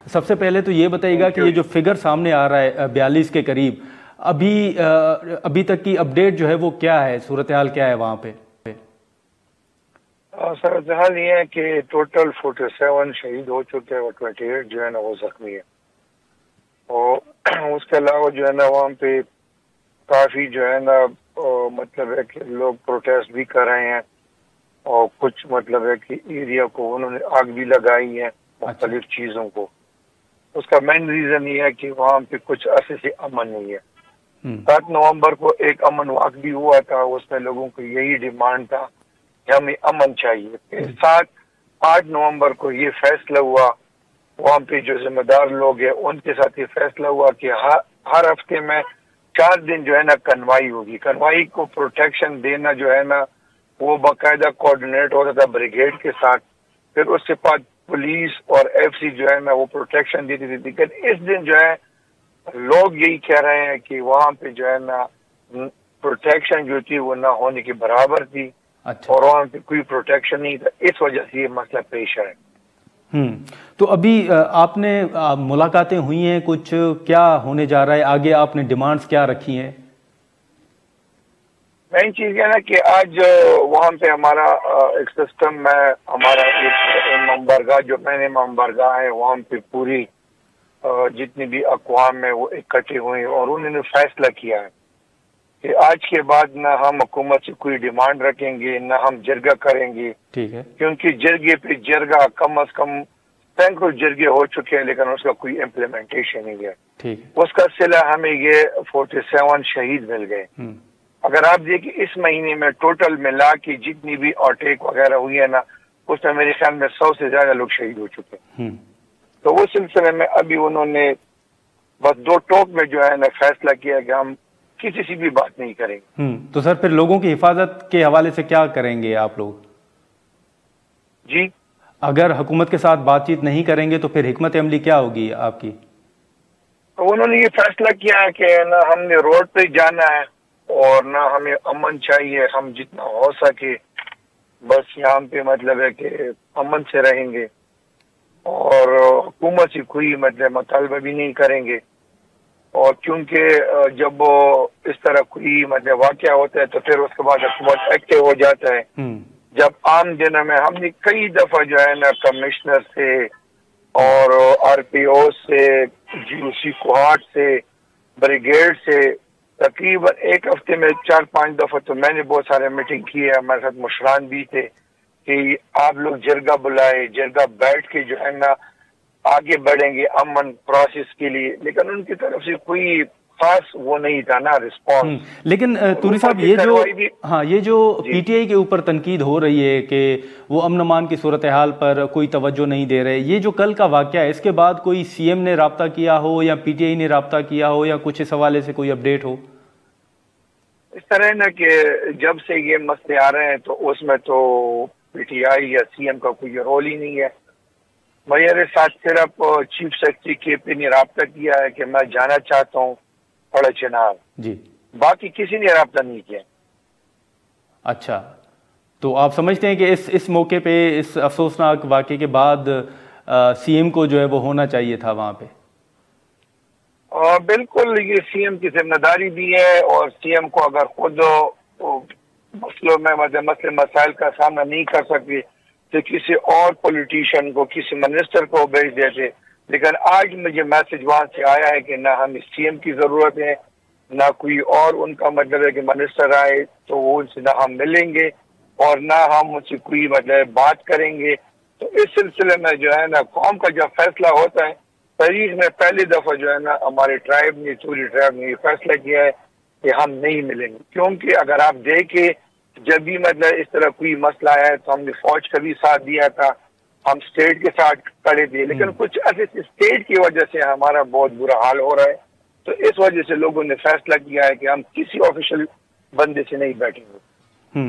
सबसे पहले तो ये बताइएगा कि ये जो फिगर सामने आ रहा है 42 के करीब, अभी तक की अपडेट जो है वो क्या है, सूरत हाल क्या है वहाँ पे? सूरत हाल ये है कि टोटल 47 शहीद हो चुके हैं और 28 जो है ना वो जख्मी है। और उसके अलावा जो है ना वहाँ पे काफी जो है ना मतलब है कि लोग प्रोटेस्ट भी कर रहे हैं और कुछ मतलब है कि एरिया को उन्होंने आग भी लगाई है मुख्तलिफ चीजों को। उसका मेन रीजन ये है कि वहाँ पे कुछ अरसे से अमन नहीं है। 7 नवंबर को एक अमन वाक भी हुआ था, उसमें लोगों को यही डिमांड था कि हमें अमन चाहिए। 7-8 नवंबर को ये फैसला हुआ, वहाँ पे जो जिम्मेदार लोग हैं उनके साथ ये फैसला हुआ कि हर हफ्ते में 4 दिन जो है ना कन्वाई होगी। कन्वाई को प्रोटेक्शन देना जो है ना वो बाकायदा कोऑर्डिनेट होता था ब्रिगेड के साथ, फिर उसके बाद पुलिस और एफसी जो है ना वो प्रोटेक्शन देती थी। लेकिन इस दिन जो है लोग यही कह रहे हैं कि वहाँ पे जो है ना प्रोटेक्शन जो थी वो ना होने के बराबर थी। और वहाँ पे कोई प्रोटेक्शन नहीं था, इस वजह से ये मसला पेश है। तो अभी आपने मुलाकातें हुई हैं, कुछ क्या होने जा रहा है आगे, आपने डिमांड्स क्या रखी हैं? मेन चीज है ना कि आज वहाँ पे हमारा एक सिस्टम में हमारा एक इमाम बारगाह जो मैंने इमाम बारगाह है वहाँ पे पूरी जितनी भी अक़वाम है वो इकट्ठे हुए और उन्होंने फैसला किया है कि आज के बाद ना हम हुकूमत से कोई डिमांड रखेंगे ना हम जरगा करेंगे। ठीक है, क्योंकि जरगे पे जरगा कम अज कम सैकड़ों जरगे हो चुके हैं लेकिन उसका कोई इम्प्लीमेंटेशन नहीं है। ठीक है, उसका सिला हमें ये 47 शहीद मिल गए। अगर आप देखिए इस महीने में टोटल मिला के जितनी भी अटैक वगैरह हुई है ना उसमें मेरे ख्याल में 100 से ज्यादा लोग शहीद हो चुके हैं। तो उस सिलसिले में अभी उन्होंने बस 2 टोक में जो है ना फैसला किया कि हम किसी से भी बात नहीं करेंगे। तो सर फिर लोगों की हिफाजत के हवाले से क्या करेंगे आप लोग? जी, अगर हुकूमत के साथ बातचीत नहीं करेंगे तो फिर हिकमत अमली क्या होगी आपकी? तो उन्होंने ये फैसला किया है कि ना हमने रोड पे जाना है और ना हमें अमन चाहिए, हम जितना हो सके बस यहाँ पे मतलब है कि अमन से रहेंगे और हुकूमत से कोई मतलब मुतालबा भी नहीं करेंगे। और क्योंकि जब इस तरह कोई मतलब वाकया होता है तो फिर उसके बाद हुकूमत एक्टिव हो जाता है। जब आम दिनों में हमने कई दफा जो है ना कमिश्नर से और आरपीओ से, जीओसी कोहाट से, ब्रिगेड से तकरीबन एक हफ्ते में 4-5 दफा तो मैंने बहुत सारे मीटिंग की है, हमारे साथ मुशरान भी थे कि आप लोग जरगा बुलाए, जरगा बैठ के जो है ना आगे बढ़ेंगे अमन प्रोसेस के लिए। लेकिन उनकी तरफ से कोई खास वो नहीं था ना रिस्पॉन्स। लेकिन तुरी साहब ये जो पीटीआई के ऊपर तनकीद हो रही है कि वो अमन अमान की सूरत हाल पर कोई तवज्जो नहीं दे रहे, ये जो कल का वाकया है इसके बाद कोई सीएम ने राब्ता किया हो या पीटीआई ने राब्ता किया हो या कुछ इस हवाले से कोई अपडेट हो? इस तरह ना कि जब से ये मसले आ रहे हैं तो उसमें तो पीटीआई या सीएम का कोई रोल ही नहीं है। मेरे साथ सिर्फ चीफ सेक्रेटरी केपी ने राब्ता किया है कि मैं जाना चाहता हूँ बड़ा चनाब जी, बाकी किसी ने राब्ता नहीं किया। अच्छा, तो आप समझते हैं कि इस मौके पे, इस अफसोसनाक वाकये के बाद सीएम को जो है वो होना चाहिए था वहां पे? बिल्कुल, ये सीएम की जिम्मेदारी भी है और सीएम को अगर खुद मसलों में मसले मसाइल का सामना नहीं कर सकते तो किसी और पॉलिटिशियन को, किसी मिनिस्टर को भेज देते। लेकिन आज मुझे मैसेज वहां से आया है कि ना हमें सीएम की जरूरत है ना कोई और उनका मतलब है कि मिनिस्टर आए तो वो उनसे ना हम मिलेंगे और ना हम उनसे कोई मतलब बात करेंगे। तो इस सिलसिले में जो है ना कौम का जब फैसला होता है, तारीख में पहली दफा जो है ना हमारे ट्राइब ने, पूरी ट्राइब ने ये फैसला किया है कि हम नहीं मिलेंगे। क्योंकि अगर आप देखें जब भी मतलब इस तरह कोई मसला आया है तो हमने फौज का भी साथ दिया था, हम स्टेट के साथ खड़े थे, लेकिन कुछ ऐसे स्टेट की वजह से हमारा बहुत बुरा हाल हो रहा है। तो इस वजह से लोगों ने फैसला किया है कि हम किसी ऑफिशियल बंदे से नहीं बैठेंगे।